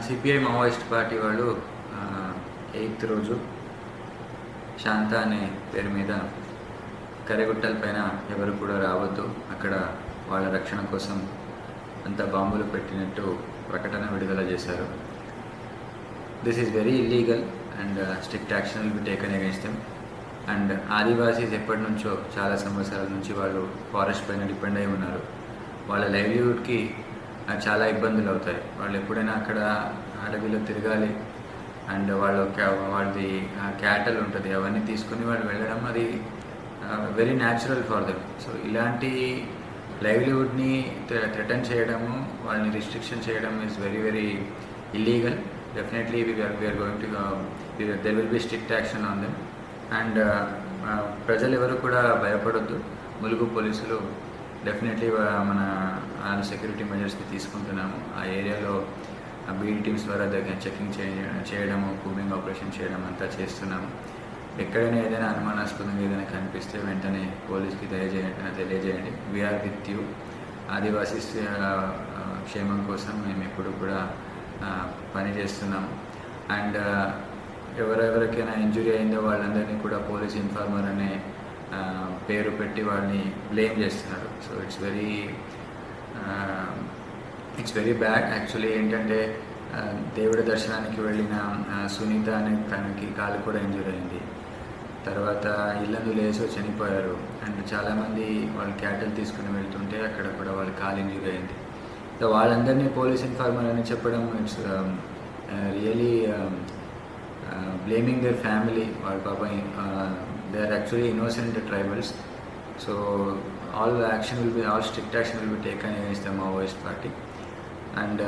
CPI Maoist party వాళ్ళు 8th రోజు శాంత అనే పేరు మీద కరెగుట్టల పైన ఎవరు కూడా రావద్దు, అక్కడ వాళ్ళ రక్షణ కోసం అంత బాంబులు పెట్టినట్టు ప్రకటన విడుదల చేశారు. This is very illegal and strict action will be taken against them. And Adivasis ఎప్పటి నుంచో చాలా సంవత్సరాల నుంచి వాళ్ళు ఫారెస్ట్ పైన డిపెండ్ అయి ఉన్నారు. వాళ్ళ లైవ్లీహుడ్కి చాలా ఇబ్బందులు అవుతాయి. వాళ్ళు ఎప్పుడైనా అక్కడ అడవిలో తిరగాలి అండ్ వాళ్ళది క్యాటల్ ఉంటుంది, అవన్నీ తీసుకుని వాళ్ళు వెళ్ళడం అది very natural for them. So ఇలాంటి లైవ్లీహుడ్ని థ్రెటన్ చేయడము, వాళ్ళని రిస్ట్రిక్షన్ చేయడం is very very illegal. Definitely we are going to there will be strict action on them. And ప్రజలు ఎవరు కూడా భయపడొద్దు. ములుగు పోలీసులు డెఫినెట్లీ మన సెక్యూరిటీ మెజర్స్ని తీసుకుంటున్నాము. ఆ ఏరియాలో బీడీ టీమ్స్ ద్వారా దగ్గర చెకింగ్ చేయడము, కూమింగ్ ఆపరేషన్ చేయడం అంతా చేస్తున్నాము. ఎక్కడైనా ఏదైనా అనుమానాస్పదంగా ఏదైనా కనిపిస్తే వెంటనే పోలీస్కి తెలియజేయండి. We are with you. ఆదివాసీ క్షేమం కోసం మేము ఎప్పుడు కూడా పనిచేస్తున్నాము. అండ్ ఎవరెవరికైనా ఇంజురీ అయిందో వాళ్ళందరినీ కూడా పోలీస్ ఇన్ఫార్మర్ అనే పేరు పెట్టి వాళ్ళని బ్లేమ్ చేస్తున్నారు. So it's very bad. Actually ఏంటంటే దేవుడి దర్శనానికి వెళ్ళిన సునీత అనే తనకి కాలు కూడా ఇంజూరీ అయింది. తర్వాత ఇల్లందు లేసో చనిపోయారు. అండ్ చాలామంది వాళ్ళు క్యాటల్ తీసుకుని వెళ్తుంటే అక్కడ కూడా వాళ్ళ కాలు ఇంజూరీ అయింది. సో వాళ్ళందరినీ పోలీస్ ఇన్ఫార్మర్ అని చెప్పడం it's really blaming their family. వాళ్ళ పాపం they are actually innocent tribals. So all strict action will be taken against the Maoist party. And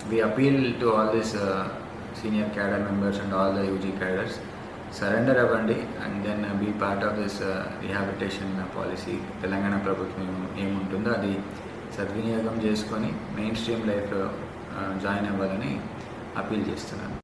we appeal to all these senior cadre members and all the UG cadres, surrender అవ్వండి and then be part of this rehabilitation policy. Telangana ప్రభుత్వం ఏముంటుందో అది సద్వినియోగం చేసుకొని main stream లైఫ్లో join అవ్వాలని appeal చేస్తున్నాను.